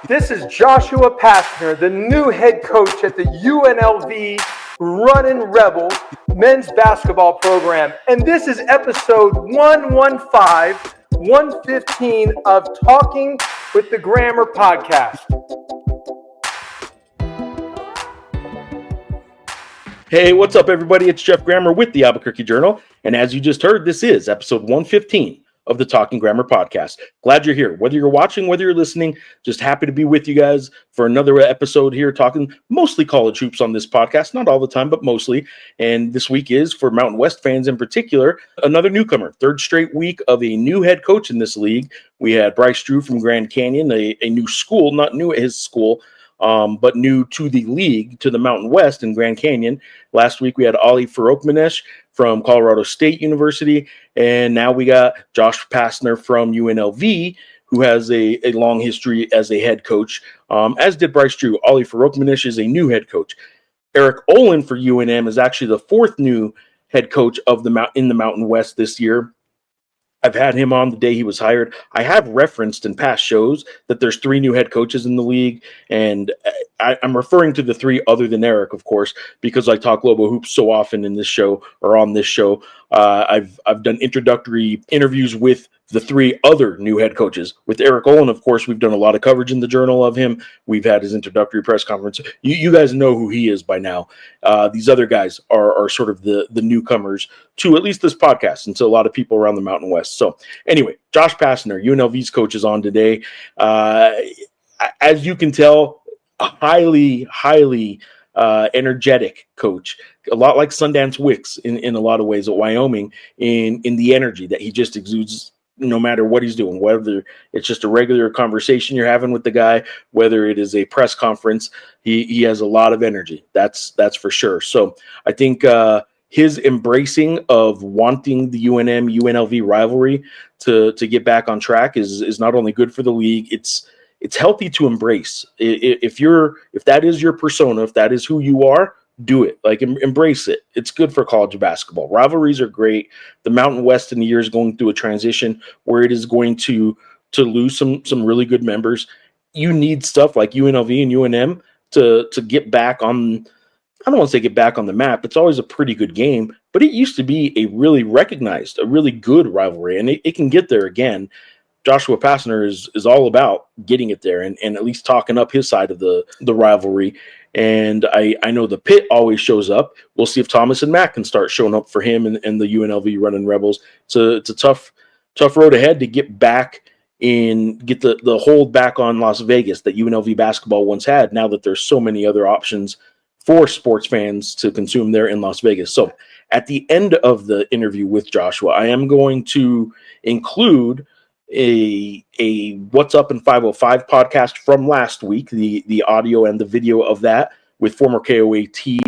This is Joshua Pastner, the new head coach at the UNLV Runnin Rebels men's basketball program. And this is episode 115 of Talking with the Grammar podcast. Hey, what's up, everybody? It's Jeff Grammer with the Albuquerque Journal. And as you just heard, this is episode 115 of the Talking Grammar podcast. Glad you're here. Whether you're watching, whether you're listening, just happy to be with you guys for another episode here, talking mostly college hoops on this podcast. Not all the time, but mostly. And this week is, for Mountain West fans in particular, another newcomer. Third straight week of a new head coach in this league. We had Bryce Drew from Grand Canyon, a new school, not new at his school, but new to the league, to the Mountain West in Grand Canyon. Last week, we had Ali Farokhmanesh from Colorado State University, and now we got Josh Pastner from UNLV, who has a long history as a head coach, as did Bryce Drew. Ali Farokhmanesh is a new head coach. Eric Olson for UNM is actually the fourth new head coach of in the Mountain West this year. I've had him on the day he was hired. I have referenced in past shows that there's three new head coaches in the league, and I'm referring to the three other than Eric, of course, because I talk Lobo Hoops so often in this show or on this show. I've done introductory interviews with the three other new head coaches. With Eric Olson, of course, we've done a lot of coverage in the Journal of him. We've had his introductory press conference. You guys know who he is by now. These other guys are sort of the newcomers to at least this podcast, and to a lot of people around the Mountain West. So anyway, Josh Pastner, UNLV's coach, is on today. As you can tell, a highly energetic coach, a lot like Sundance Wicks in a lot of ways at Wyoming, in the energy that he just exudes no matter what he's doing, whether it's just a regular conversation you're having with the guy, whether it is a press conference. He has a lot of energy. That's for sure. So I think his embracing of wanting the UNM-UNLV rivalry to get back on track is not only good for the league, it's healthy to embrace. If that is your persona, if that is who you are, do it. Like, embrace it. It's good for college basketball. Rivalries are great. The Mountain West in the year is going through a transition where it is going to lose some really good members. You need stuff like UNLV and UNM to get back on. I don't want to say get back on the map. It's always a pretty good game, but it used to be a really recognized, a really good rivalry, and it can get there again. Joshua Pastner is all about getting it there and at least talking up his side of the rivalry. And I know the Pit always shows up. We'll see if Thomas and Matt can start showing up for him and the UNLV Runnin Rebels. It's a tough road ahead to get back and get the hold back on Las Vegas that UNLV basketball once had, now that there's so many other options for sports fans to consume there in Las Vegas. So at the end of the interview with Joshua, I am going to include a What's Up in 505 podcast from last week, the audio and the video of that, with former KOAT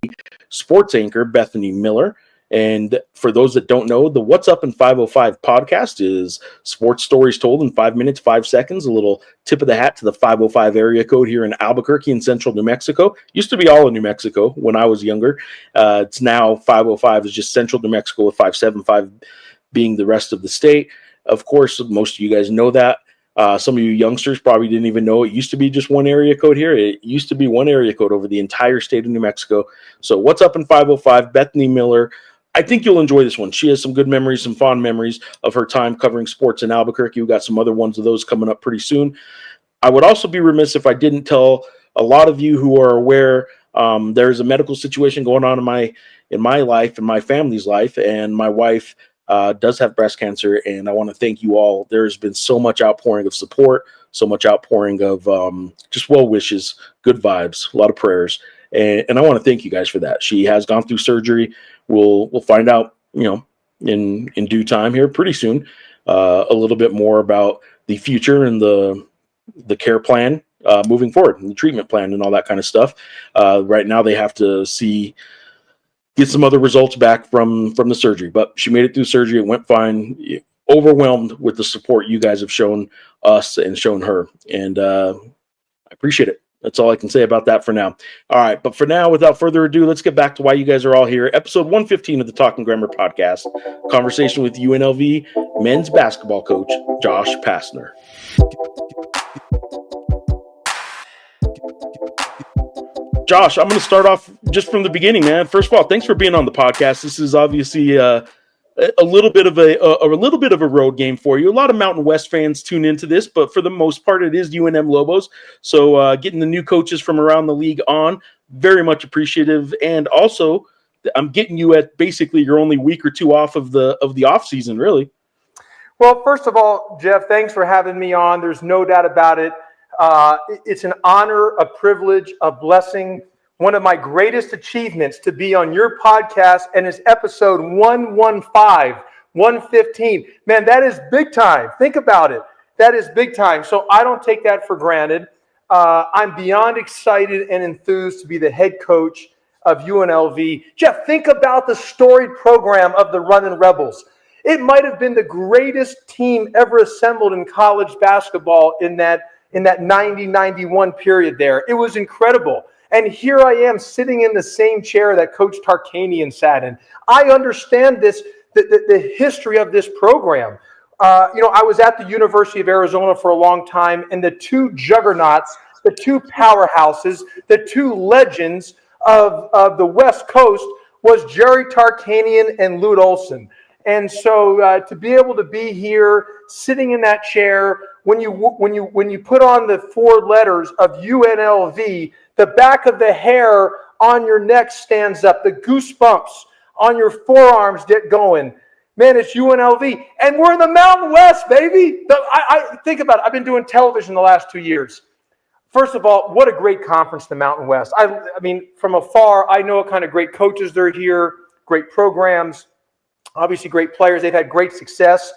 sports anchor Bethany Miller. And for those that don't know, the What's Up in 505 podcast is sports stories told in 5 minutes, 5 seconds, a little tip of the hat to the 505 area code here in Albuquerque in central New Mexico. Used to be all of New Mexico when I was younger. It's now 505 is just central New Mexico, with 575 being the rest of the state. Of course, most of you guys know that. Some of you youngsters probably didn't even know it used to be just one area code here. It used to be one area code over the entire state of New Mexico. So What's Up in 505, Bethany Miller. I think you'll enjoy this one. She has some good memories, some fond memories of her time covering sports in Albuquerque. We've got some other ones of those coming up pretty soon. I would also be remiss if I didn't tell a lot of you who are aware, there's a medical situation going on in my life, in my family's life, and my wife does have breast cancer, and I want to thank you all. There's been so much outpouring of support, so much outpouring of just well wishes, good vibes, a lot of prayers, and I want to thank you guys for that. She has gone through surgery. We'll find out, in due time here pretty soon, a little bit more about the future and the care plan moving forward, and the treatment plan and all that kind of stuff. Right now, they have to get some other results back from the surgery, but she made it through surgery. It went fine. Overwhelmed with the support you guys have shown us and shown her, and I appreciate it. That's all I can say about that for now. All right, but for now, without further ado, let's get back to why you guys are all here. Episode 115 of the Talking Grammar podcast, conversation with UNLV men's basketball coach, Josh Pastner. Josh, I'm going to start off just from the beginning, man. First of all, thanks for being on the podcast. This is obviously a little bit of a road game for you. A lot of Mountain West fans tune into this, but for the most part, it is UNM Lobos. So getting the new coaches from around the league on, very much appreciative. And also, I'm getting you at basically your only week or two off of the off season, really. Well, first of all, Jeff, thanks for having me on. There's no doubt about it. It's an honor, a privilege, a blessing. One of my greatest achievements to be on your podcast, and it's episode 115. Man, that is big time. Think about it. That is big time. So I don't take that for granted. I'm beyond excited and enthused to be the head coach of UNLV. Jeff, think about the storied program of the Runnin Rebels. It might have been the greatest team ever assembled in college basketball in that 90-91 period there. It was incredible. And here I am sitting in the same chair that Coach Tarkanian sat in. I understand the history of this program. I was at the University of Arizona for a long time, and the two juggernauts, the two powerhouses, the two legends of the West Coast was Jerry Tarkanian and Lute Olson. And so to be able to be here, sitting in that chair, when you put on the four letters of UNLV, the back of the hair on your neck stands up, the goosebumps on your forearms get going. Man, it's UNLV, and we're in the Mountain West, baby. I think about it. I've been doing television the last 2 years. First of all, what a great conference, the Mountain West. I mean, from afar, I know what kind of great coaches they're here, great programs. Obviously, great players. They've had great success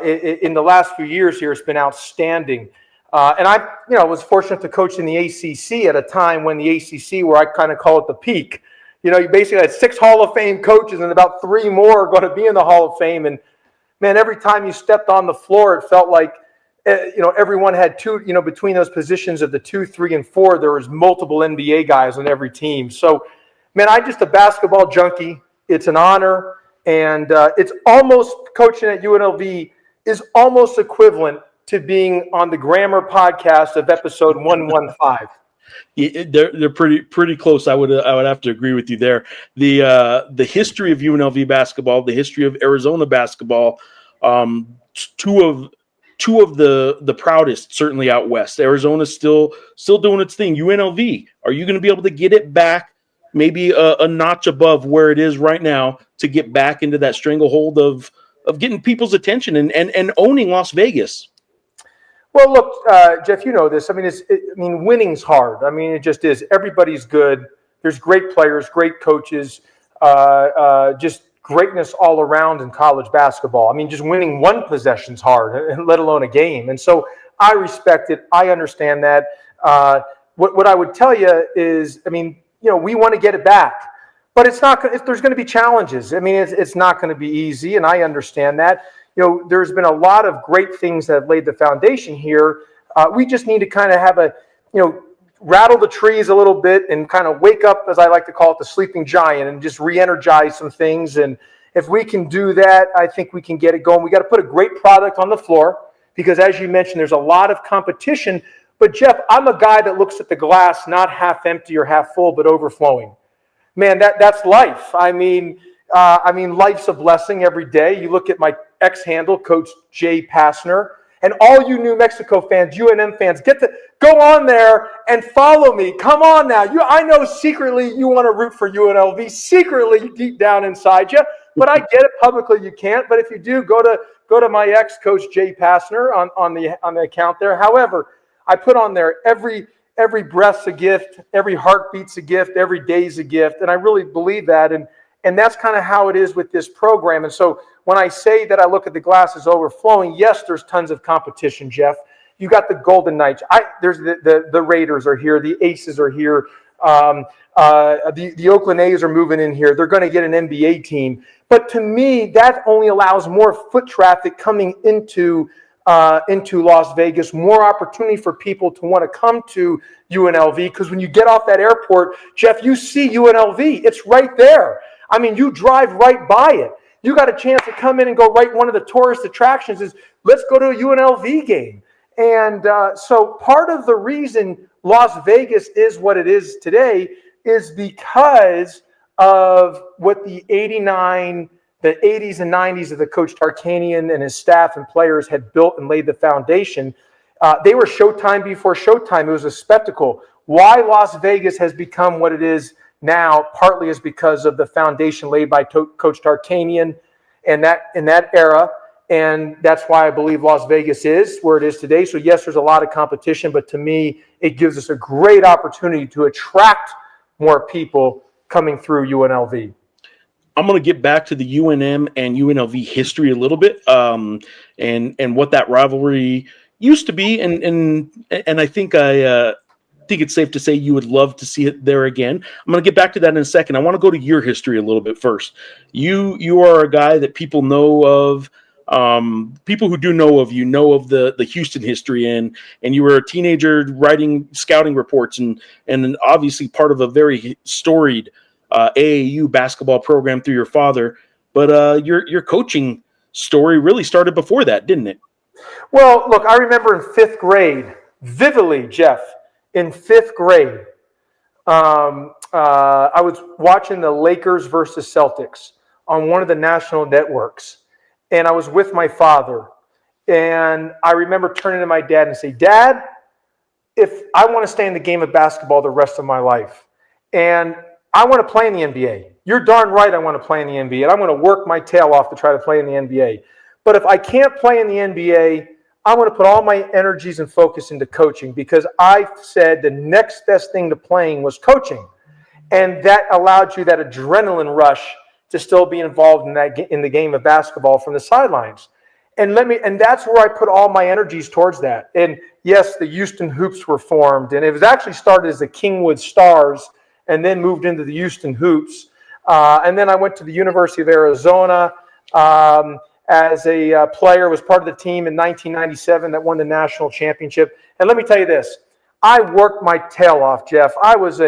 in the last few years here. It's been outstanding. And I was fortunate to coach in the ACC at a time when the ACC, where I kind of call it the peak. You basically had 6 Hall of Fame coaches and about 3 more are going to be in the Hall of Fame. And, man, every time you stepped on the floor, it felt like, everyone had 2, between those positions of the 2, 3, and 4, there was multiple NBA guys on every team. So, man, I'm just a basketball junkie. It's an honor. And it's almost, coaching at UNLV is almost equivalent to being on the Grammar podcast of episode 115. Yeah, they're pretty close. I would have to agree with you there. The history of UNLV basketball, the history of Arizona basketball, two of the proudest certainly out west. Arizona's still doing its thing. UNLV, are you going to be able to get it back? Maybe a notch above where it is right now to get back into that stranglehold of getting people's attention and owning Las Vegas. Well, look, Jeff, you know this. I mean, winning's hard. I mean, it just is. Everybody's good. There's great players, great coaches, just greatness all around in college basketball. I mean, just winning one possession's hard, let alone a game. And so I respect it. I understand that. What I would tell you is, we want to get it back, but it's not. There's going to be challenges. I mean, it's not going to be easy, and I understand that. There's been a lot of great things that have laid the foundation here. We just need to kind of have rattle the trees a little bit and kind of wake up, as I like to call it, the sleeping giant, and just re-energize some things. And if we can do that, I think we can get it going. We got to put a great product on the floor because, as you mentioned, there's a lot of competition. But, Jeff, I'm a guy that looks at the glass not half empty or half full, but overflowing. Man, that's life. I mean, life's a blessing every day. You look at my ex-handle, Coach J. Pastner, and all you New Mexico fans, UNM fans, get to go on there and follow me. Come on now. I know secretly you want to root for UNLV, secretly deep down inside you, but I get it. Publicly you can't. But if you do, go to my ex, Coach J. Pastner, on the account there. However, I put on there every breath's a gift, every heartbeat's a gift, every day's a gift, and I really believe that, and that's kind of how it is with this program. And so when I say that I look at the glass as overflowing, yes, there's tons of competition, Jeff. You got the Golden Knights. There's the Raiders are here, the Aces are here, the Oakland A's are moving in here. They're going to get an NBA team, but to me, that only allows more foot traffic coming into into Las Vegas, more opportunity for people to want to come to UNLV, because when you get off that airport, Jeff, you see UNLV. It's right there. I mean, you drive right by it. You got a chance to come in and go right. One of the tourist attractions is, let's go to a UNLV game. And so part of the reason Las Vegas is what it is today is because of what the 80s and 90s of the Coach Tarkanian and his staff and players had built and laid the foundation. They were Showtime before Showtime. It was a spectacle. Why Las Vegas has become what it is now, partly is because of the foundation laid by Coach Tarkanian and in that era. And that's why I believe Las Vegas is where it is today. So yes, there's a lot of competition, but to me, it gives us a great opportunity to attract more people coming through UNLV. I'm going to get back to the UNM and UNLV history a little bit, and what that rivalry used to be, and I think think it's safe to say you would love to see it there again. I'm going to get back to that in a second. I want to go to your history a little bit first. You are a guy that people know of. People who do know of you know of the Houston history, and you were a teenager writing scouting reports, and obviously part of a very storied AAU basketball program through your father. But your coaching story really started before that, didn't it? Well, look, I remember in fifth grade, vividly, Jeff, in fifth grade, I was watching the Lakers versus Celtics on one of the national networks. And I was with my father. And I remember turning to my dad and say, Dad, if I want to stay in the game of basketball the rest of my life, and I want to play in the NBA. You're darn right I want to play in the NBA. And I'm going to work my tail off to try to play in the NBA. But if I can't play in the NBA, I'm going to put all my energies and focus into coaching, because I said the next best thing to playing was coaching. And that allowed you that adrenaline rush to still be involved in the game of basketball from the sidelines. And that's where I put all my energies towards that. And yes, the Houston Hoops were formed, and it was actually started as the Kingwood Stars and then moved into the Houston Hoops. And then I went to the University of Arizona as a player, was part of the team in 1997 that won the national championship. And let me tell you this, I worked my tail off, Jeff. I was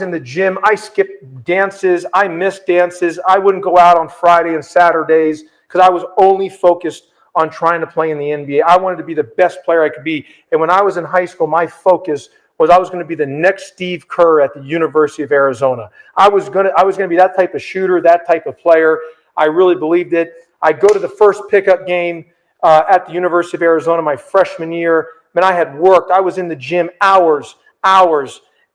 in the gym. I skipped dances. I missed dances. I wouldn't go out on Friday and Saturdays because I was only focused on trying to play in the NBA. I wanted to be the best player I could be. And when I was in high school, my focus was I was going to be the next Steve Kerr at the University of Arizona. I was going to be that type of shooter, that type of player. I really believed it. I go to the first pickup game at the University of Arizona my freshman year. Man, I had worked. I was in the gym hours.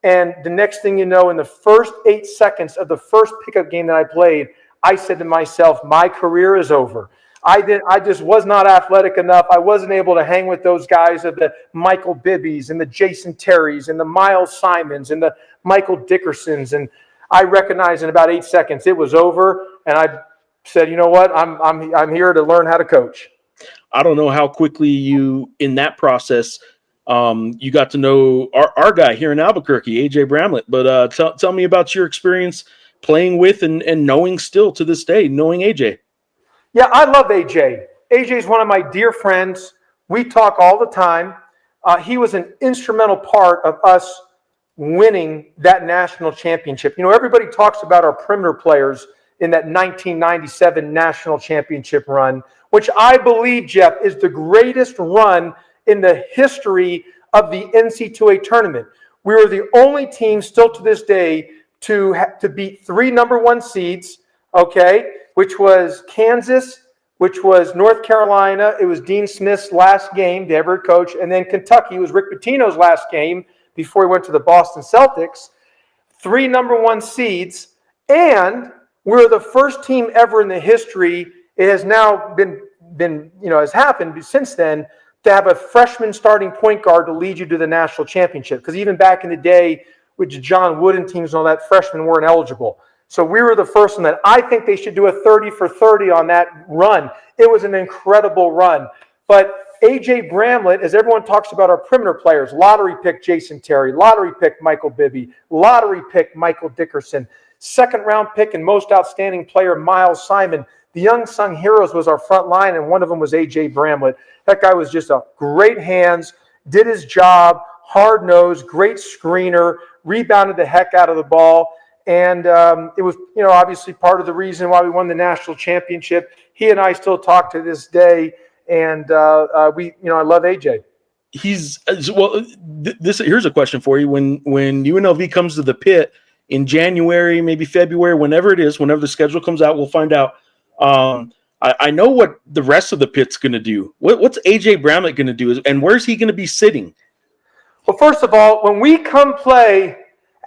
And the next thing you know, in the first 8 seconds of the first pickup game that I played, I said to myself, my career is over. I just was not athletic enough. I wasn't able to hang with those guys of the Michael Bibbies and the Jason Terrys and the Miles Simons and the Michael Dickersons. And I recognized in about 8 seconds it was over. And I said, you know what? I'm here to learn how to coach. I don't know how quickly you, in that process, you got to know our guy here in Albuquerque, AJ Bramlett. But tell me about your experience playing with and knowing still to this day, knowing AJ. Yeah, I love AJ. AJ is one of my dear friends. We talk all the time. He was an instrumental part of us winning that national championship. You know, everybody talks about our perimeter players in that 1997 national championship run, which I believe, Jeff, is the greatest run in the history of the NC2A tournament. We were the only team still to this day to beat 3 number 1 seeds, okay, which was Kansas, which was North Carolina. It was Dean Smith's last game, the ever coach, and then Kentucky was Rick Pitino's last game before he went to the Boston Celtics. 3 number 1 seeds, and we're the first team ever in the history. It has now been has happened since then, to have a freshman starting point guard to lead you to the national championship. Because even back in the day, with John Wooden teams and all that, freshmen weren't eligible. So we were the first one that I think they should do a 30 for 30 on that run. It was an incredible run. But A.J. Bramlett, as everyone talks about our perimeter players, lottery pick Jason Terry, lottery pick Michael Bibby, lottery pick Michael Dickerson. second-round pick and most outstanding player, Miles Simon. The unsung heroes was our front line, and one of them was A.J. Bramlett. That guy was just a great hands, did his job, hard-nosed, great screener, rebounded the heck out of the ball. And it was, obviously part of the reason why we won the national championship. He and I still talk to this day, and I love AJ. He's well. Here's a question for you: When UNLV comes to the pit in January, maybe February, whenever it is, whenever the schedule comes out, we'll find out. I know what the rest of the pit's going to do. What's AJ Bramlett going to do, and where's he going to be sitting? Well, first of all, when we come play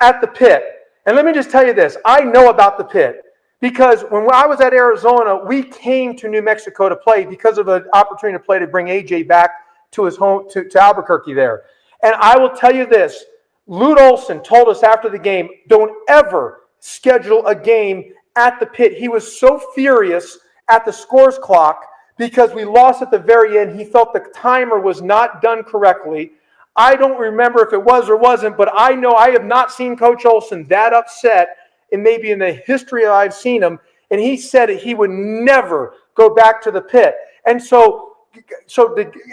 at the pit, and let me just tell you this, I know about the pit because when I was at Arizona, we came to New Mexico to play because of an opportunity to play to bring AJ back to his home, to Albuquerque there. And I will tell you this, Lute Olson told us after the game, don't ever schedule a game at the pit. He was so furious at the scores clock because we lost at the very end. He felt the timer was not done correctly. I don't remember if it was or wasn't, but I know I have not seen Coach Olson that upset in the history I've seen him. And he said he would never go back to the pit. And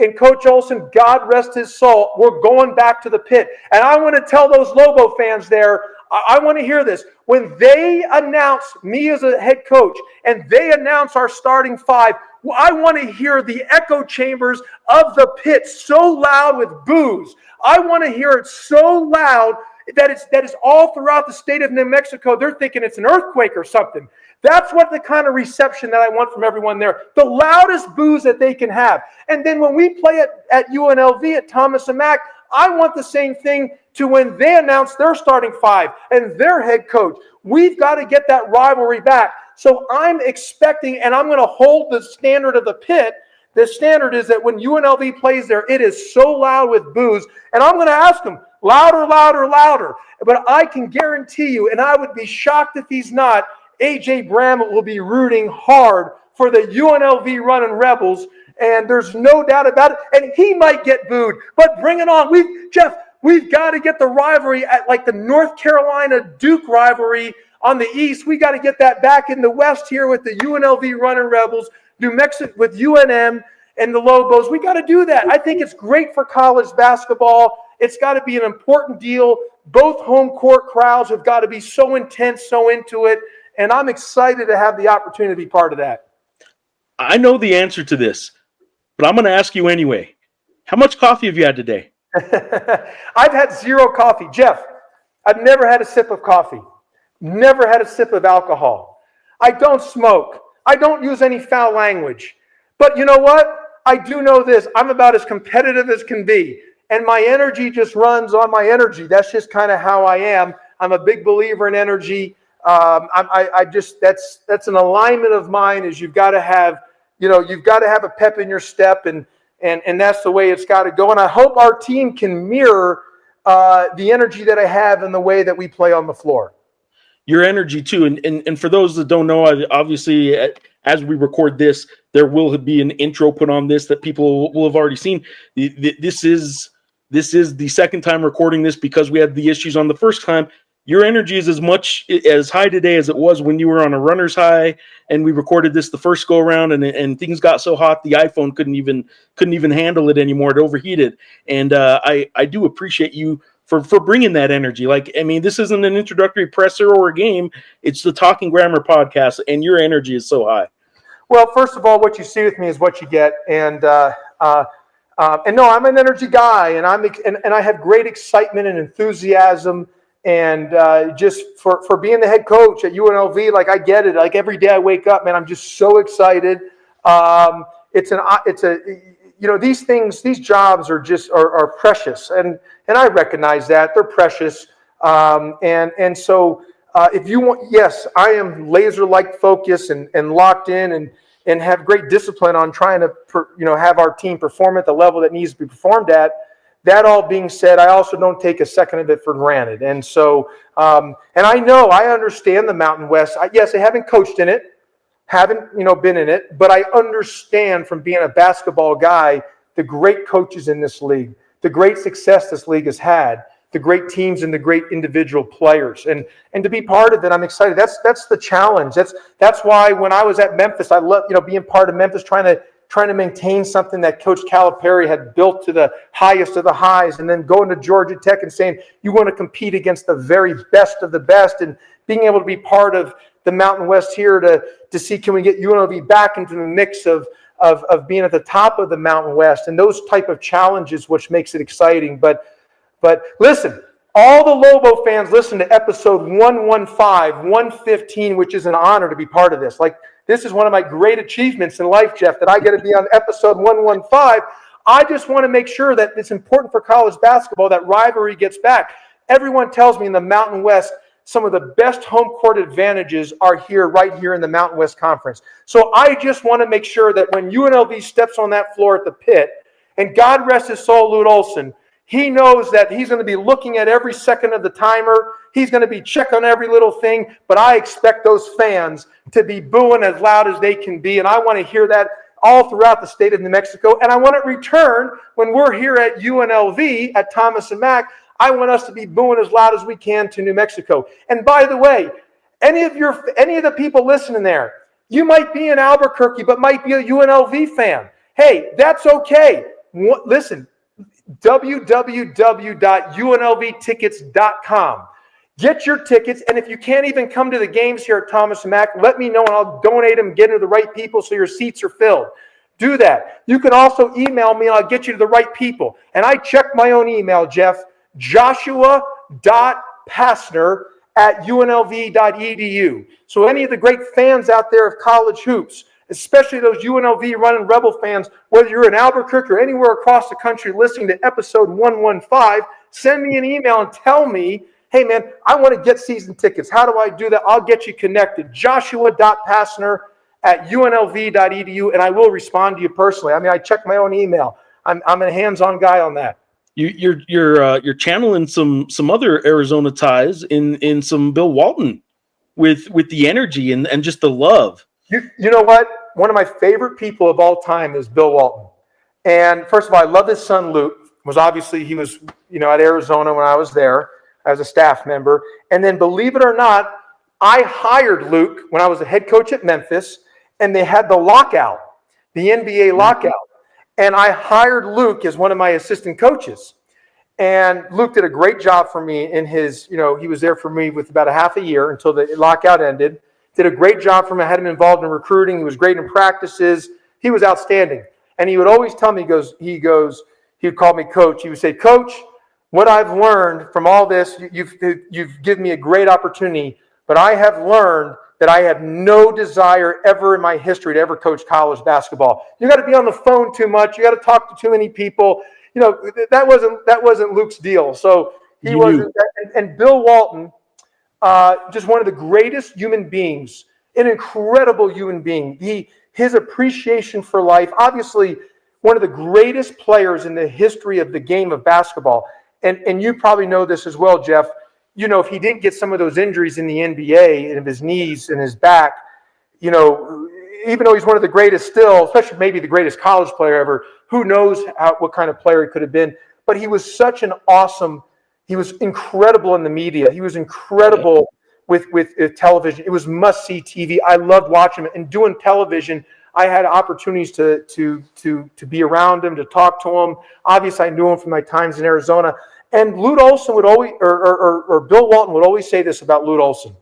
and Coach Olson, God rest his soul, we're going back to the pit. And I want to tell those Lobo fans there, I want to hear this. When they announce me as a head coach and they announce our starting five, I want to hear the echo chambers of the pit so loud with boos. I want to hear it so loud that is all throughout the state of New Mexico. They're thinking it's an earthquake or something. That's what the kind of reception that I want from everyone there. The loudest boos that they can have. And then when we play at UNLV at Thomas and Mack, I want the same thing to when they announce their starting five and their head coach. We've got to get that rivalry back. So I'm expecting, and I'm going to hold the standard of the pit. The standard is that when UNLV plays there, it is so loud with boos. And I'm going to ask them, louder, louder, louder. But I can guarantee you, and I would be shocked if he's not, A.J. Bramlett will be rooting hard for the UNLV Runnin Rebels, and there's no doubt about it. And he might get booed, but bring it on. We've got to get the rivalry at like the North Carolina-Duke rivalry on the East. We got to get that back in the West here with the UNLV Runnin Rebels, New Mexico with UNM and the Lobos. We got to do that. I think it's great for college basketball. It's got to be an important deal. Both home court crowds have got to be so intense, so into it. And I'm excited to have the opportunity to be part of that. I know the answer to this, but I'm going to ask you anyway. How much coffee have you had today? I've had zero coffee. Jeff, I've never had a sip of coffee. Never had a sip of alcohol. I don't smoke. I don't use any foul language. But you know what? I do know this. I'm about as competitive as can be. And my energy just runs on my energy. That's just kind of how I am. I'm a big believer in energy. That's an alignment of mine is you've got to have a pep in your step and that's the way it's got to go. And I hope our team can mirror the energy that I have in the way that we play on the floor. Your energy too. And for those that don't know, obviously as we record this, there will be an intro put on this that people will have already seen. This is the second time recording this because we had the issues on the first time. Your energy is as high today as it was when you were on a runner's high, and we recorded this the first go around, and things got so hot the iPhone couldn't even handle it anymore. It overheated, and I do appreciate you for bringing that energy. Like, I mean, this isn't an introductory presser or a game; it's the Talking Grammar podcast, and your energy is so high. Well, first of all, what you see with me is what you get, and no, I'm an energy guy, and I have great excitement and enthusiasm. And just for being the head coach at UNLV, like I get it. Like every day I wake up, man, I'm just so excited. These jobs are precious, and I recognize that they're precious. So if you want, yes, I am laser-like focused and locked in and have great discipline on trying to have our team perform at the level that needs to be performed at. That all being said, I also don't take a second of it for granted. And so, and I understand the Mountain West. Yes, I haven't coached in it, haven't, been in it, but I understand from being a basketball guy, the great coaches in this league, the great success this league has had. the great teams and the great individual players. And to be part of it, I'm excited. That's the challenge. That's why when I was at Memphis, I love being part of Memphis, trying to maintain something that Coach Calipari had built to the highest of the highs, and then going to Georgia Tech and saying you want to compete against the very best of the best, and being able to be part of the Mountain West here to see, can we get UNLV back into the mix of being at the top of the Mountain West, and those type of challenges, which makes it exciting. But listen, all the Lobo fans, listen to episode 115, 115, which is an honor to be part of this. Like, this is one of my great achievements in life, Jeff, that I get to be on episode 115. I just want to make sure that it's important for college basketball that rivalry gets back. Everyone tells me in the Mountain West, some of the best home court advantages are right here in the Mountain West Conference. So I just want to make sure that when UNLV steps on that floor at the pit, and God rest his soul, Lute Olson, he knows that he's going to be looking at every second of the timer. He's going to be checking on every little thing. But I expect those fans to be booing as loud as they can be. And I want to hear that all throughout the state of New Mexico. And I want it returned when we're here at UNLV at Thomas and Mack. I want us to be booing as loud as we can to New Mexico. And by the way, any of the people listening there, you might be in Albuquerque, but might be a UNLV fan. Hey, that's okay. Listen, www.unlvtickets.com. Get your tickets, and if you can't even come to the games here at Thomas and Mack, let me know and I'll donate them, get to the right people so your seats are filled. Do that. You can also email me and I'll get you to the right people. And I check my own email, Jeff, joshua.pastner@unlv.edu. So any of the great fans out there of college hoops, especially those UNLV Runnin Rebel fans, whether you're in Albuquerque or anywhere across the country listening to episode 115, send me an email and tell me, hey, man, I want to get season tickets. How do I do that? I'll get you connected. joshua.pastner@unlv.edu, and I will respond to you personally. I mean, I check my own email. I'm a hands-on guy on that. You're channeling some other Arizona ties in some Bill Walton with the energy and just the love. You know what? One of my favorite people of all time is Bill Walton. And first of all, I love his son, Lute. He was at Arizona when I was there as a staff member. And then believe it or not, I hired Luke when I was a head coach at Memphis, and they had the lockout, the NBA lockout. And I hired Luke as one of my assistant coaches. And Luke did a great job for me in his, he was there for me with about a half a year until the lockout ended. Did a great job for me. I had him involved in recruiting. He was great in practices. He was outstanding. And he would always tell me, he would call me coach. He would say, Coach, what I've learned from all this, you've given me a great opportunity, but I have learned that I have no desire ever in my history to ever coach college basketball. You got to be on the phone too much. You got to talk to too many people. That wasn't Luke's deal. So he wasn't. And Bill Walton, just one of the greatest human beings, an incredible human being. His appreciation for life, obviously one of the greatest players in the history of the game of basketball. And you probably know this as well, Jeff. If he didn't get some of those injuries in the NBA and his knees and his back, even though he's one of the greatest still, especially maybe the greatest college player ever, who knows what kind of player he could have been. But he was he was incredible in the media. He was incredible with television. It was must-see TV. I loved watching him. And doing television, I had opportunities to be around him, to talk to him. Obviously, I knew him from my times in Arizona. And Lute Olson would always, or Bill Walton would always say this about Lute Olson.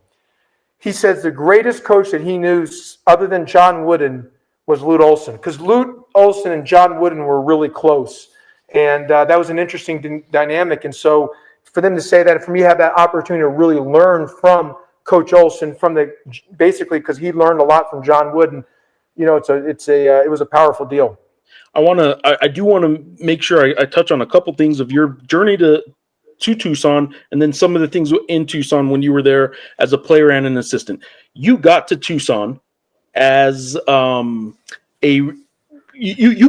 He says the greatest coach that he knew, other than John Wooden, was Lute Olson. Because Lute Olson and John Wooden were really close. And that was an interesting dynamic. And so for them to say that, for me to have that opportunity to really learn from Coach Olson, basically because he learned a lot from John Wooden, it was a powerful deal. I do want to make sure I touch on a couple things of your journey to Tucson, and then some of the things in Tucson when you were there as a player and an assistant. You got to Tucson as you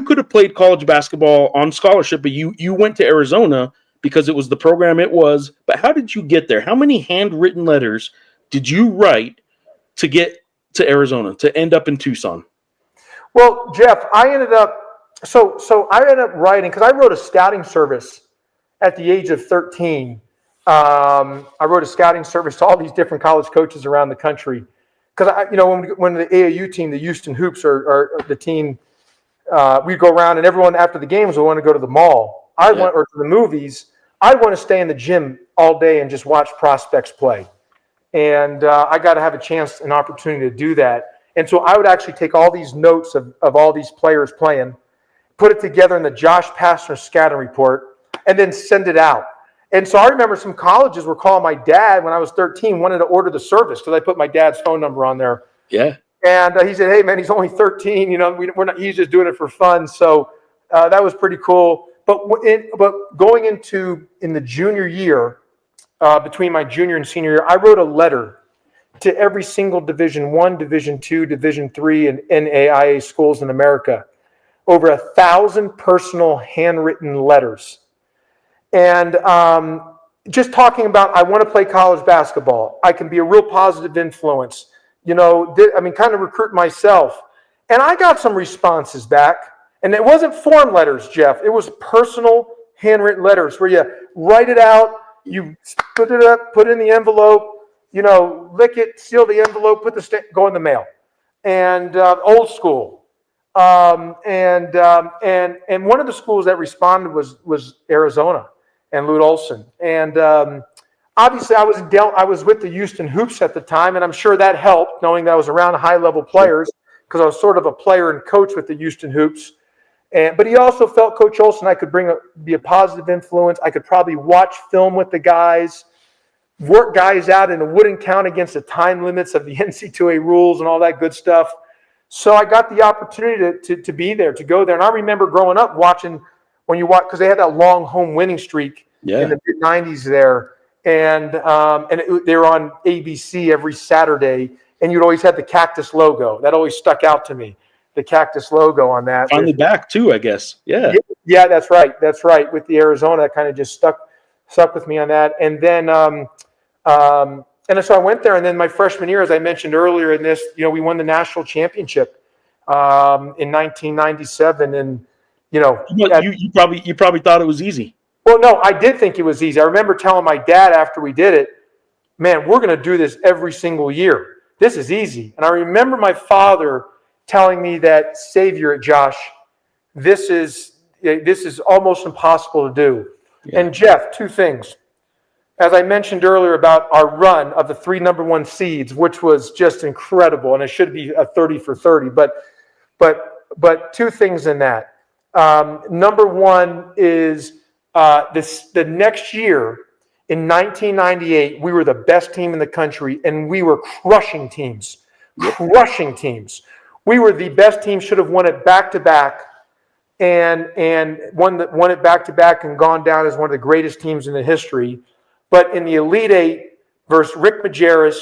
could have played college basketball on scholarship, but you went to Arizona because it was the program it was. But how did you get there? How many handwritten letters did you write to get to Arizona, to end up in Tucson? Well, Jeff, I ended up writing, because I wrote a scouting service at the age of 13 I wrote a scouting service to all these different college coaches around the country. Because, when the AAU team, the Houston Hoops, are the team, we go around and everyone after the games will want to go to the mall. Or to the movies. I want to stay in the gym all day and just watch prospects play. And I got to have an opportunity to do that. And so I would actually take all these notes of all these players playing, put it together in the Josh Pastner scouting report, and then send it out. And so I remember some colleges were calling my dad when I was 13, wanted to order the service because I put my dad's phone number on there. Yeah. And he said, "Hey, man, he's only 13. We're not. He's just doing it for fun." So that was pretty cool. But going in the junior year, between my junior and senior year, I wrote a letter to every single Division I, Division II, Division III, and NAIA schools in America. Over 1,000 personal handwritten letters. And just talking about, I want to play college basketball. I can be a real positive influence. Kind of recruit myself. And I got some responses back. And it wasn't form letters, Jeff. It was personal handwritten letters where you write it out, you put it up, put it in the envelope, lick it, seal the envelope, put the stamp, go in the mail. And old school. And one of the schools that responded was Arizona and Lute Olson. And obviously I was with the Houston Hoops at the time, and I'm sure that helped, knowing that I was around high-level players, because I was sort of a player and coach with the Houston Hoops. But he also felt, Coach Olson, I could be a positive influence. I could probably watch film with the guys, work guys out in a wooden count against the time limits of the NCAA rules and all that good stuff. So I got the opportunity to be there, to go there. And I remember growing up watching because they had that long home winning streak in the mid-'90s there. And they were on ABC every Saturday. And you'd always have the Cactus logo. That always stuck out to me, the Cactus logo on that. On the back, too, I guess. Yeah. Yeah, that's right. That's right. With the Arizona, that kind of just stuck with me on that. And then so I went there, and then my freshman year, as I mentioned earlier in this, we won the national championship in 1997, and you probably thought it was easy. Well, no, I did think it was easy. I remember telling my dad after we did it, "Man, we're going to do this every single year. This is easy." And I remember my father telling me that, "Savior, Josh, this is almost impossible to do." Yeah. And Jeff, two things. As I mentioned earlier about our run of the 3 number 1 seeds, which was just incredible, and it should be a 30 for 30. But two things in that. Number one is the next year in 1998, we were the best team in the country, and we were crushing teams. We were the best team. Should have won it back to back, and won it back to back, and gone down as one of the greatest teams in the history. But in the Elite Eight versus Rick Majerus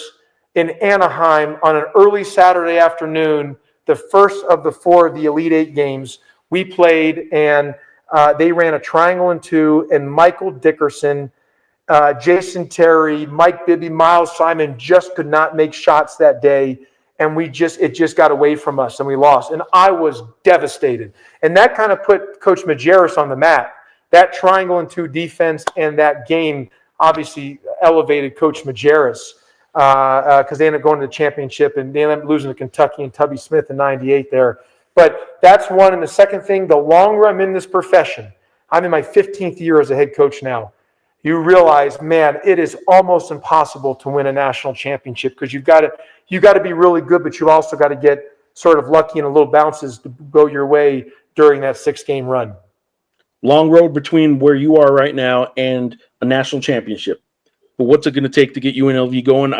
in Anaheim on an early Saturday afternoon, the first of the 4 of the Elite Eight games, we played, and they ran a triangle and 2, and Michael Dickerson, Jason Terry, Mike Bibby, Miles Simon just could not make shots that day, and it just got away from us, and we lost. And I was devastated. And that kind of put Coach Majerus on the map. That triangle and 2 defense and that game obviously elevated Coach Majerus because they ended up going to the championship, and they ended up losing to Kentucky and Tubby Smith in '98 there. But that's one. And the second thing, the longer I'm in this profession, I'm in my 15th year as a head coach now, you realize, man, it is almost impossible to win a national championship because you've got to be really good, but you also got to get sort of lucky and a little bounces to go your way during that 6-game run. Long road between where you are right now and a national championship. But what's it going to take to get UNLV going?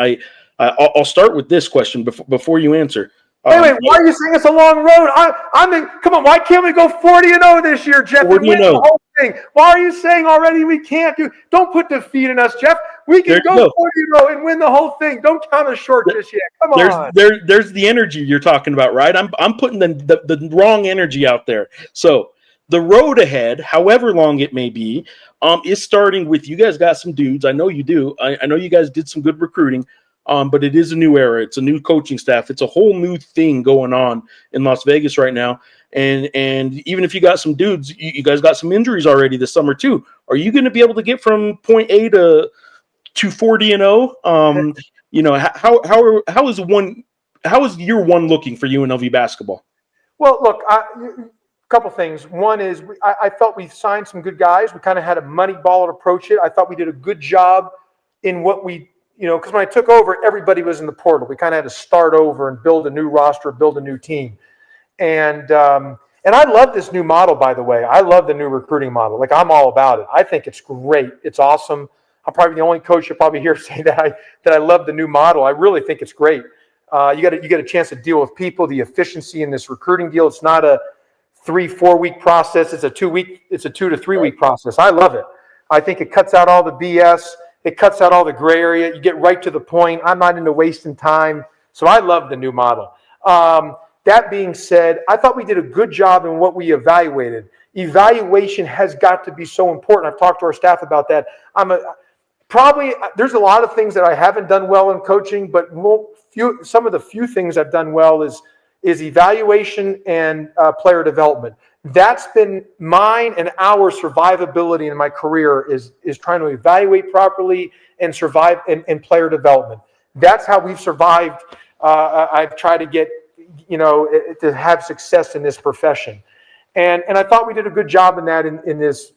I'll start with this question before you answer. Wait, why are you saying it's a long road? Come on, why can't we go 40-0 this year, Jeff, and win the whole thing? Why are you saying already we can't do? Don't put defeat in us, Jeff. We can go 40-0 and win the whole thing. Don't count us short just yet. Come on. There's the energy you're talking about, right? I'm putting the wrong energy out there. So the road ahead, however long it may be, is starting with you guys got some dudes. I know you do. I know you guys did some good recruiting. But it is a new era. It's a new coaching staff. It's a whole new thing going on in Las Vegas right now. And even if you got some dudes, you guys got some injuries already this summer too. Are you going to be able to get from point A to 240-0. How is year one looking for UNLV basketball? Well, look, a couple things. One is I felt we signed some good guys. We kind of had a money ball to approach it. I thought we did a good job in what we, because when I took over, everybody was in the portal. We kind of had to start over and build a new roster, build a new team. And I love this new model, by the way. I love the new recruiting model. Like, I'm all about it. I think it's great. It's awesome. I'm probably the only coach you'll probably hear say that I love the new model. I really think it's great. You get a chance to deal with people, the efficiency in this recruiting deal. It's not a 3-4 week process. It's a 2 to 3 week process. I love it. I think it cuts out all the BS. It cuts out all the gray area. You get right to the point. I'm not into wasting time. So I love the new model. That being said, I thought we did a good job in what we evaluated. Evaluation has got to be so important. I've talked to our staff about that. There's a lot of things that I haven't done well in coaching, but some of the few things I've done well is evaluation and player development. That's been mine and our survivability in my career is trying to evaluate properly and survive in player development. That's how we've survived. I've tried to get, to have success in this profession. And I thought we did a good job in that in this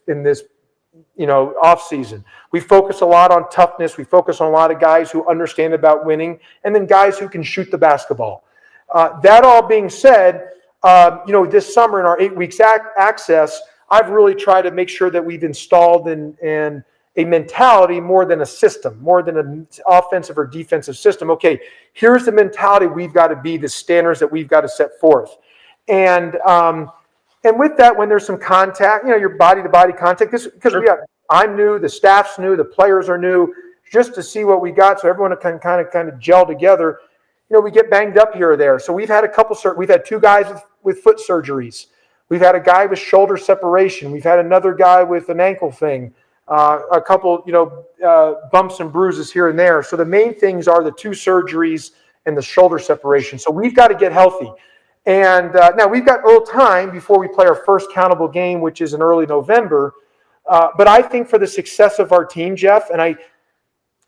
off season. We focus a lot on toughness. We focus on a lot of guys who understand about winning, and then guys who can shoot the basketball. That all being said, this summer in our 8 weeks access, I've really tried to make sure that we've installed in a mentality more than a system, more than an offensive or defensive system. Okay, here's the mentality we've got to be, the standards that we've got to set forth. And with that, when there's some contact, your body-to-body contact, because I'm new, the staff's new, the players are new, just to see what we got so everyone can kind of gel together. We get banged up here or there. So we've had we've had 2 guys with foot surgeries. We've had a guy with shoulder separation. We've had another guy with an ankle thing. A couple, bumps and bruises here and there. So the main things are the 2 surgeries and the shoulder separation. So we've got to get healthy. And now we've got a little time before we play our first countable game, which is in early November. But I think for the success of our team, Jeff, and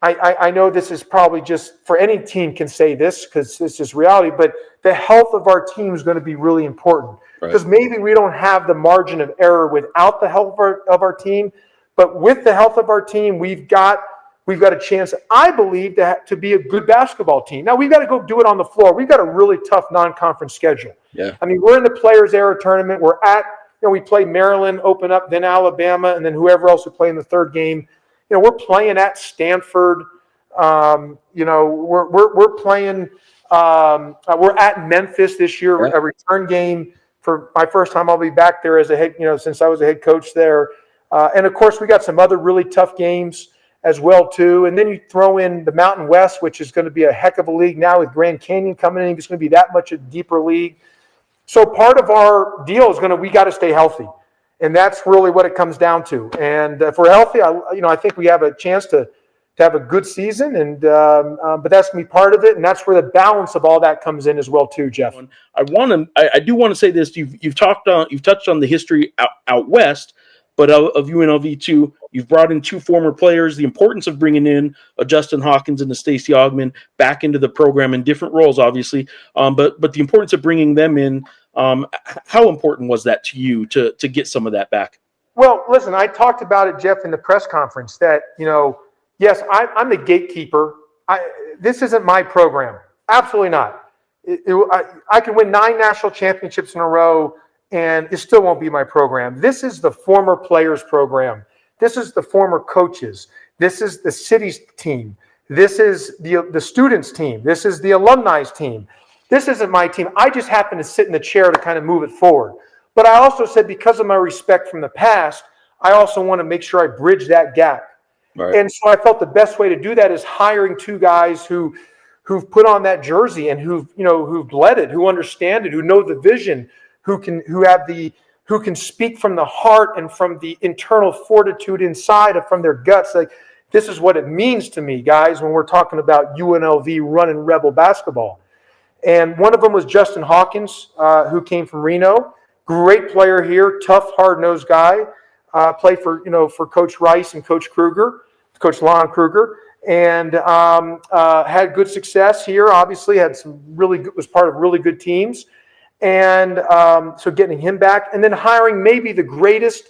I know this is probably just for any team can say this because this is reality, but the health of our team is going to be really important. Because maybe we don't have the margin of error without the health of our team, but with the health of our team, we've got a chance, I believe, to be a good basketball team. Now, we've got to go do it on the floor. We've got a really tough non-conference schedule. Yeah. I mean, we're in the Players Era tournament. We play Maryland, open up, then Alabama, and then whoever else we play in the third game. We're playing at Stanford. We're playing. We're at Memphis this year. Yeah. A return game for my first time. I'll be back there as a head. Since I was a head coach there, and of course we got some other really tough games as well too. And then you throw in the Mountain West, which is going to be a heck of a league now with Grand Canyon coming in. It's going to be that much a deeper league. So part of our deal is we got to stay healthy. And that's really what it comes down to. And if we're healthy, I think we have a chance to have a good season. And but that's going to be part of it. And that's where the balance of all that comes in as well too, Jeff. I do want to say this. You've touched on the history out west, but of UNLV too. You've brought in 2 former players. The importance of bringing in a Justin Hawkins and a Stacey Ogman back into the program in different roles, obviously. But the importance of bringing them in. How important was that to you to get some of that back? Well, listen, I talked about it, Jeff, in the press conference that, yes, I'm the gatekeeper. This isn't my program. Absolutely not. I can win 9 national championships in a row, and it still won't be my program. This is the former players program. This is the former coaches. This is the city's team. This is the students' team. This is the alumni's team. This isn't my team. I just happen to sit in the chair to kind of move it forward. But I also said, because of my respect from the past, I also want to make sure I bridge that gap. Right. And so I felt the best way to do that is hiring 2 guys who've put on that jersey and who've bled it, who understand it, who know the vision, who can speak from the heart and from the internal fortitude inside and from their guts. Like, this is what it means to me, guys, when we're talking about UNLV Runnin Rebel basketball. And one of them was Justin Hawkins, who came from Reno. Great player here, tough, hard-nosed guy. Played for Coach Rice and Coach Lon Kruger. and had good success here. Obviously, was part of really good teams, and so getting him back, and then hiring maybe the greatest,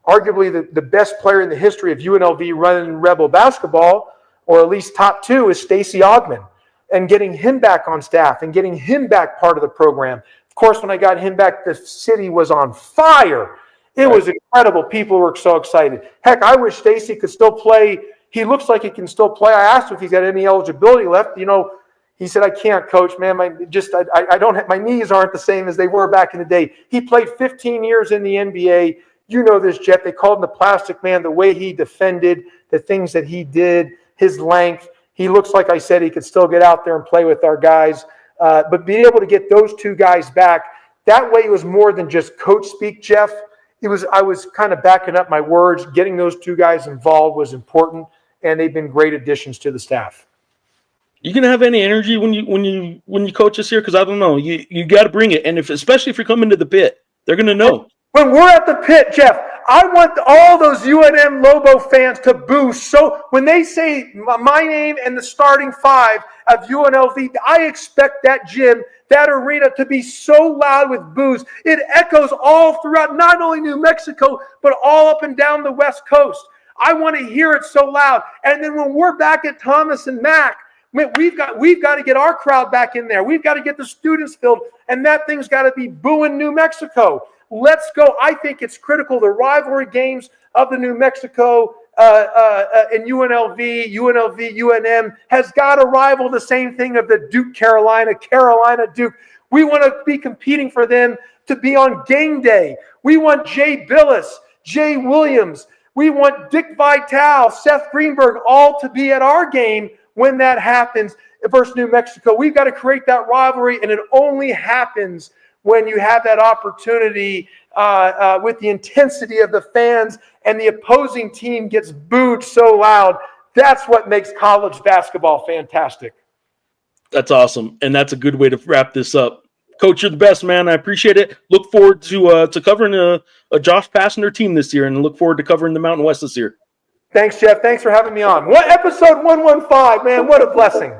arguably the best player in the history of UNLV Runnin Rebel basketball, or at least top two, is Stacey Augmon, and getting him back on staff and getting him back part of the program. Of course, when I got him back, the city was on fire. It was incredible. People were so excited. Heck, I wish Stacey could still play. He looks like he can still play. I asked him if he's got any eligibility left. He said, "I can't, coach, man. I don't have, my knees aren't the same as they were back in the day." He played 15 years in the NBA. You know this, Jeff. They called him the Plastic Man. The way he defended, the things that he did, his length. He looks like I said he could still get out there and play with our guys. But being able to get those two guys back, that way it was more than just coach speak, Jeff. I was kind of backing up my words. Getting those two guys involved was important, and they've been great additions to the staff. You gonna have any energy when you coach us here? Because I don't know, you got to bring it, and especially if you're coming to the pit, they're gonna know. When we're at the pit, Jeff, I want all those UNM Lobo fans to boo. So when they say my name and the starting five of UNLV, I expect that gym, that arena to be so loud with boos. It echoes all throughout, not only New Mexico, but all up and down the West Coast. I want to hear it so loud. And then when we're back at Thomas and Mack, we've got to get our crowd back in there. We've got to get the students filled, and that thing's got to be booing New Mexico. Let's go. I think it's critical. The rivalry games of the New Mexico and UNLV, UNM has got to rival the same thing of the Duke, Carolina, Duke. We want to be competing for them to be on game day. We want Jay Billis, Jay Williams. We want Dick Vitale, Seth Greenberg, all to be at our game when that happens versus New Mexico. We've got to create that rivalry, and it only happens when you have that opportunity with the intensity of the fans and the opposing team gets booed so loud. That's what makes college basketball fantastic. That's awesome, and that's a good way to wrap this up. Coach, you're the best, man. I appreciate it. Look forward to covering a Josh Pastner team this year, and look forward to covering the Mountain West this year. Thanks, Jeff. Thanks for having me on. What episode 115, man? What a blessing.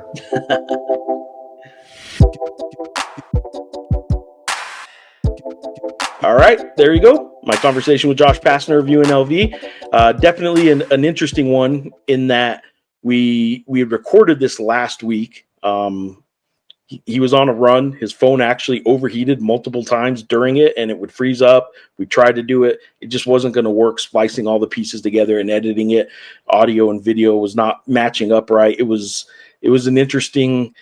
All right, there you go. My conversation with Josh Pastner of UNLV. Definitely an interesting one in that we had recorded this last week. He was on a run. His phone actually overheated multiple times during it, and it would freeze up. We tried to do it. It just wasn't going to work, splicing all the pieces together and editing it. Audio and video was not matching up right. It was an interesting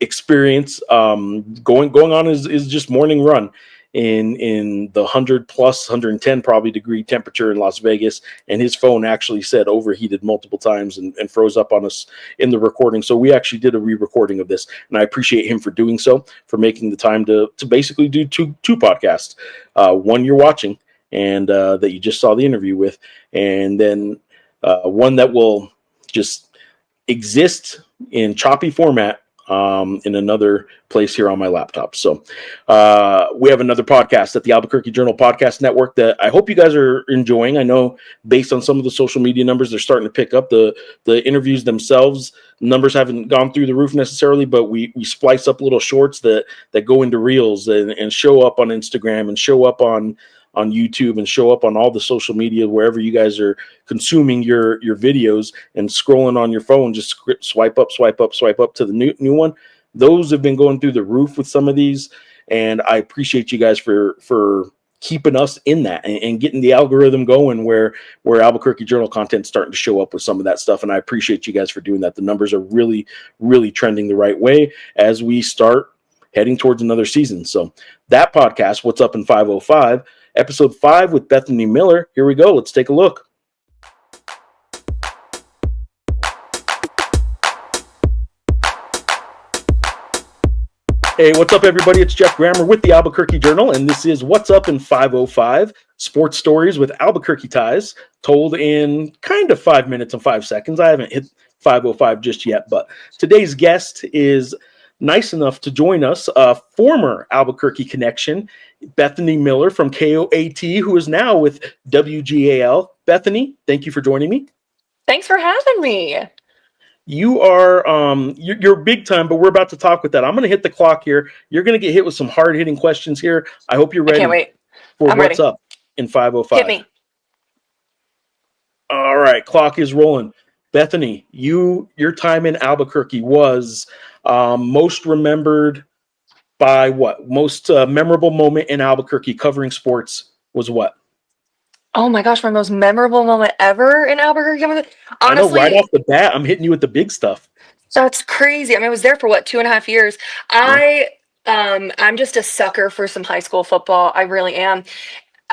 experience. Going on his just morning run in the 110 probably degree temperature in Las Vegas, and his phone actually said overheated multiple times and froze up on us in the recording. So we actually did a re-recording of this, and I appreciate him for doing so, for making the time to basically do two podcasts. One you're watching and that you just saw the interview with, and then one that will just exist in choppy format in another place here on my laptop. So we have another podcast at the Albuquerque Journal Podcast Network that I hope you guys are enjoying. I know based on some of the social media numbers, they're starting to pick up. The interviews themselves, numbers haven't gone through the roof necessarily, but we splice up little shorts that go into reels and show up on Instagram and show up on YouTube and show up on all the social media, wherever you guys are consuming your videos and scrolling on your phone, just swipe up to the new one. Those have been going through the roof with some of these. And I appreciate you guys for keeping us in that and getting the algorithm going where Albuquerque Journal content's starting to show up with some of that stuff. And I appreciate you guys for doing that. The numbers are really, really trending the right way as we start heading towards another season. So that podcast, What's Up in 505, Episode 5 with Bethany Miller. Here we go. Let's take a look. Hey, what's up, everybody? It's Jeff Grammer with the Albuquerque Journal, and this is What's Up in 505, sports stories with Albuquerque ties, told in kind of 5 minutes and 5 seconds. I haven't hit 505 just yet, but today's guest is nice enough to join us, a former Albuquerque connection, Bethany Miller from KOAT, who is now with WGAL. Bethany, thank you for joining me. Thanks for having me. You're big time, but we're about to talk with that. I'm going to hit the clock here. You're going to get hit with some hard hitting questions here. I hope you're I can't ready wait. for I'm what's ready. up in Hit 505. me. All right, clock is rolling. Bethany, your time in Albuquerque was most remembered by what? Most memorable moment in Albuquerque covering sports was what? Oh my gosh, my most memorable moment ever in Albuquerque. I know right Honestly, off the bat, I'm hitting you with the big stuff. that's crazy. I mean, I was there for what, 2.5 years. Yeah. I'm just a sucker for some high school football. I really am.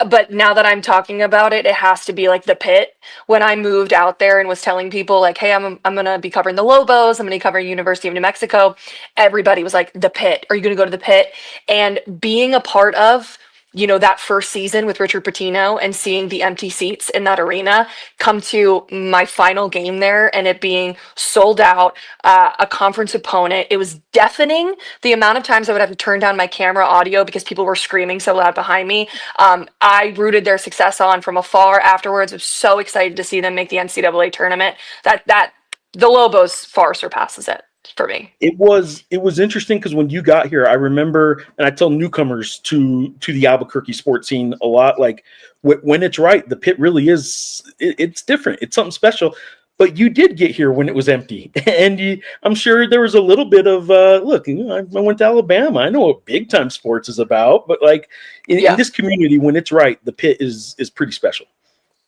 But now that I'm talking about it, it has to be like the pit. When I moved out there and was telling people like, "Hey, I'm gonna be covering the Lobos. I'm gonna be covering University of New Mexico." Everybody was like, "The pit. Are you gonna go to the pit?" And being a part of that first season with Richard Pitino and seeing the empty seats in that arena come to my final game there and it being sold out, a conference opponent. It was deafening the amount of times I would have to turn down my camera audio because people were screaming so loud behind me. I rooted their success on from afar afterwards. I was so excited to see them make the NCAA tournament. That the Lobos far surpasses it for me. It was interesting because when you got here, I remember, and I tell newcomers to the Albuquerque sports scene a lot, like when it's right, the pit really it's different. It's something special. But you did get here when it was empty, and I'm sure there was a little bit of look. I went to Alabama. I know what big time sports is about, but like in Yeah. this community, when it's right, the pit is pretty special.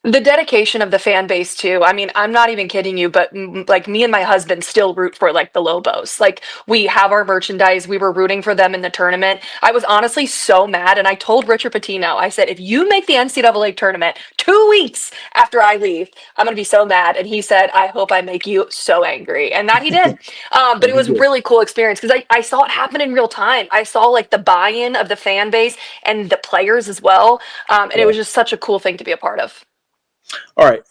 The dedication of the fan base too. I mean, I'm not even kidding you, but like me and my husband still root for like the Lobos. Like we have our merchandise. We were rooting for them in the tournament. I was honestly so mad, and I told Richard Pitino, I said, if you make the NCAA tournament 2 weeks after I leave, I'm gonna be so mad. And he said, I hope I make you so angry, and that he did. But And it he was did. really cool experience because I saw it happen in real time. I saw like the buy-in of the fan base and the players as well, and it Yeah. was just such a cool thing to be a part of. All right.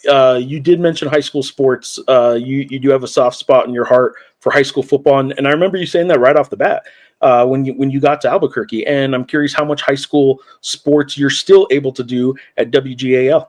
You did mention high school sports. You do have a soft spot in your heart for high school football, and I remember you saying that right off the bat when you got to Albuquerque. And I'm curious how much high school sports you're still able to do at WGAL.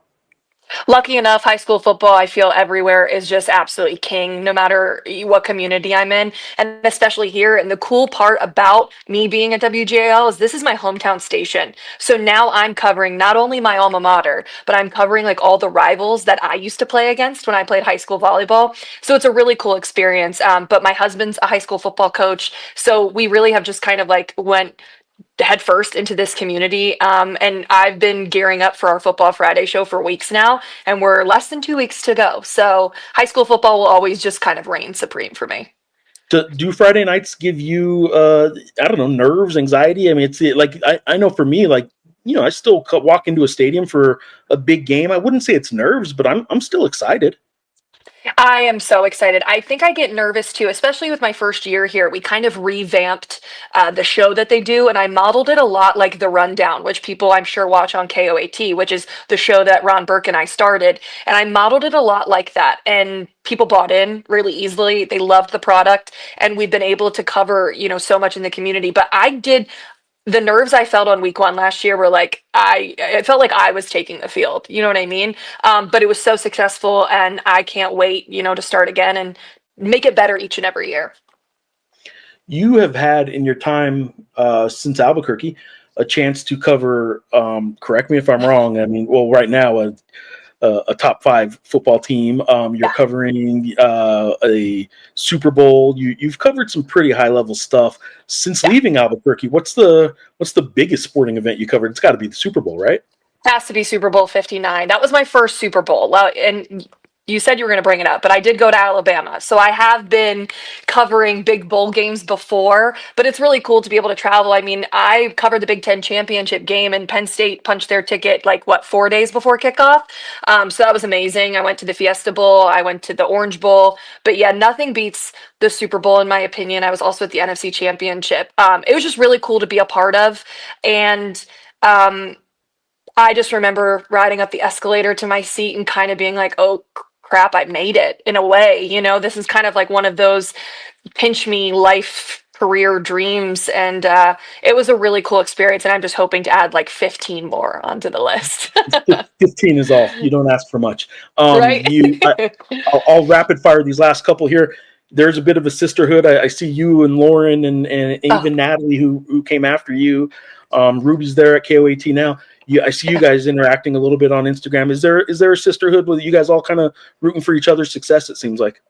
Lucky enough, high school football, I feel everywhere is just absolutely king, no matter what community I'm in, and especially here. And the cool part about me being at WGAL is this is my hometown station. So now I'm covering not only my alma mater, but I'm covering like all the rivals that I used to play against when I played high school volleyball. So it's a really cool experience. But my husband's a high school football coach. So we really have just kind of like went head first into this community. And I've been gearing up for our Football Friday show for weeks now, and we're less than 2 weeks to go. So high school football will always just kind of reign supreme for me. Do Friday nights give you, I don't know, nerves, anxiety? I mean, it's like I know for me, like I still walk into a stadium for a big game. I wouldn't say it's nerves, but I'm still excited. I am so excited. I think I get nervous too, especially with my first year here. We kind of revamped the show that they do, and I modeled it a lot like The Rundown, which people I'm sure watch on KOAT, which is the show that Ron Burke and I started. And I modeled it a lot like that. And people bought in really easily. They loved the product, and we've been able to cover, so much in the community. But the nerves I felt on week 1 last year were like it felt like I was taking the field. You know what I mean? But it was so successful, and I can't wait, to start again and make it better each and every year. You have had in your time since Albuquerque a chance to cover. Correct me if I'm wrong. I mean, well, right now a top 5 football team. You're covering a Super Bowl. You've covered some pretty high level stuff since leaving Albuquerque. What's the biggest sporting event you covered? It's got to be the Super Bowl, right? Has to be Super Bowl 59. That was my first Super Bowl. Well, and you said you were going to bring it up, but I did go to Alabama. So I have been covering big bowl games before, but it's really cool to be able to travel. I mean, I covered the Big Ten championship game, and Penn State punched their ticket like, 4 days before kickoff. So that was amazing. I went to the Fiesta Bowl. I went to the Orange Bowl. But yeah, nothing beats the Super Bowl, in my opinion. I was also at the NFC championship. It was just really cool to be a part of. And I just remember riding up the escalator to my seat and kind of being like, oh crap, I made it in a way. This is kind of like one of those pinch me life career dreams. And it was a really cool experience. And I'm just hoping to add like 15 more onto the list. 15 is all. You don't ask for much. Right? I'll rapid fire these last couple here. there's a bit of a sisterhood. I see you and Lauren and even Natalie who came after you. Ruby's there at KOAT now. I see you guys interacting a little bit on Instagram. Is there a sisterhood with you guys all kind of rooting for each other's success? It seems like.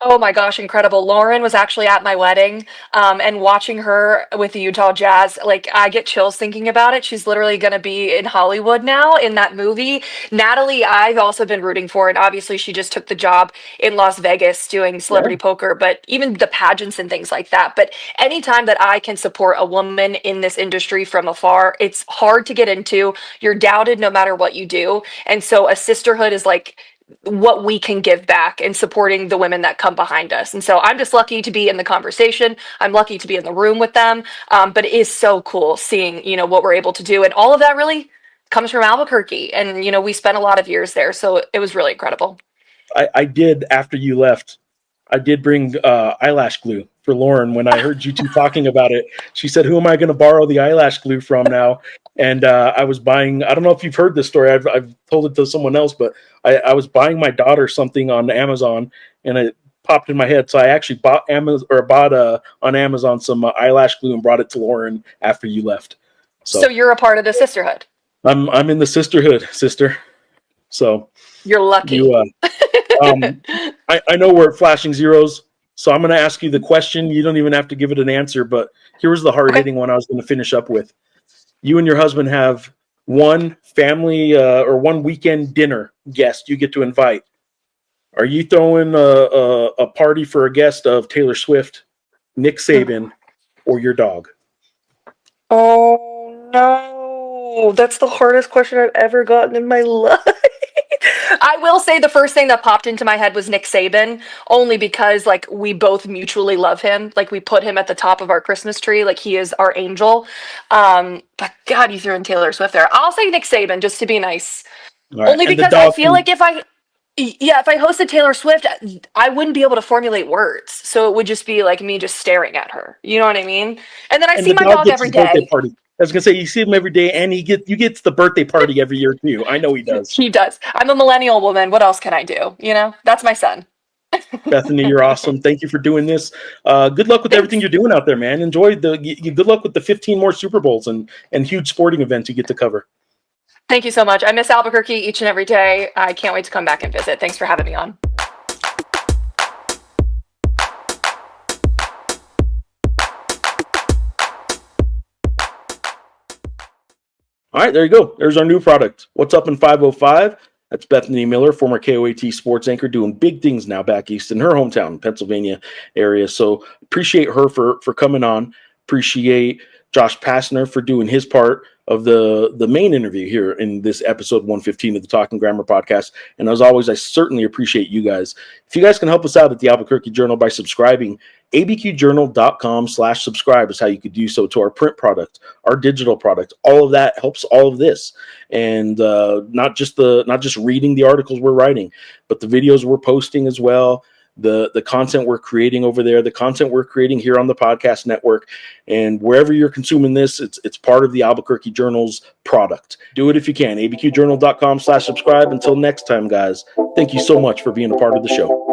Oh my gosh, incredible. Lauren was actually at my wedding, and watching her with the Utah Jazz, like I get chills thinking about it. She's literally going to be in Hollywood now in that movie. Natalie, I've also been rooting for, and obviously she just took the job in Las Vegas doing celebrity poker, but even the pageants and things like that. But anytime that I can support a woman in this industry from afar, it's hard to get into. You're doubted no matter what you do. And so a sisterhood is like what we can give back and supporting the women that come behind us. And so I'm just lucky to be in the conversation. I'm lucky to be in the room with them. But it is so cool seeing, what we're able to do. And all of that really comes from Albuquerque. And, we spent a lot of years there. So it was really incredible. I did, after you left, I did bring eyelash glue for Lauren. When I heard you two talking about it, she said, who am I going to borrow the eyelash glue from now? And I was buying, I don't know if you've heard this story. I've told it to someone else, but I was buying my daughter something on Amazon, and it popped in my head. So I actually bought on Amazon some eyelash glue and brought it to Lauren after you left. So you're a part of the sisterhood. I'm in the sisterhood, sister. So you're lucky. I know we're at flashing zeros, so I'm going to ask you the question. You don't even have to give it an answer, but here was the hard-hitting one I was going to finish up with. You and your husband have one family or one weekend dinner guest you get to invite. Are you throwing a party for a guest of Taylor Swift, Nick Saban, or your dog? Oh, no. That's the hardest question I've ever gotten in my life. I will say the first thing that popped into my head was Nick Saban, only because we both mutually love him. We put him at the top of our Christmas tree. He is our angel. But God, you threw in Taylor Swift there. I'll say Nick Saban just to be nice. Right. Only because I feel like if I hosted Taylor Swift, I wouldn't be able to formulate words. So it would just be me just staring at her. You know what I mean? And then I see my dog every day. I was gonna say you see him every day, and you get the birthday party every year too. I know he does. He does. I'm a millennial woman. What else can I do? That's my son. Bethany, you're awesome. Thank you for doing this. Good luck with everything you're doing out there, man. Enjoy good luck with the 15 more Super Bowls and huge sporting events you get to cover. Thank you so much. I miss Albuquerque each and every day. I can't wait to come back and visit. Thanks for having me on. All right, there you go. There's our new product. What's up in 505? That's Bethany Miller, former KOAT sports anchor, doing big things now back east in her hometown, Pennsylvania area. So appreciate her for coming on. Appreciate Josh Pastner for doing his part of the main interview here in this episode 115 of the Talking Grammar podcast. And as always, I certainly appreciate you guys. If you guys can help us out at the Albuquerque Journal by subscribing, abqjournal.com/subscribe is how you could do so to our print product, our digital product. All of that helps all of this. And not just reading the articles we're writing, but the videos we're posting as well. The content we're creating over there, the content we're creating here on the podcast network, and wherever you're consuming this, it's part of the Albuquerque Journal's product. Do it if you can. abqjournal.com/subscribe. Until next time, guys, thank you so much for being a part of the show.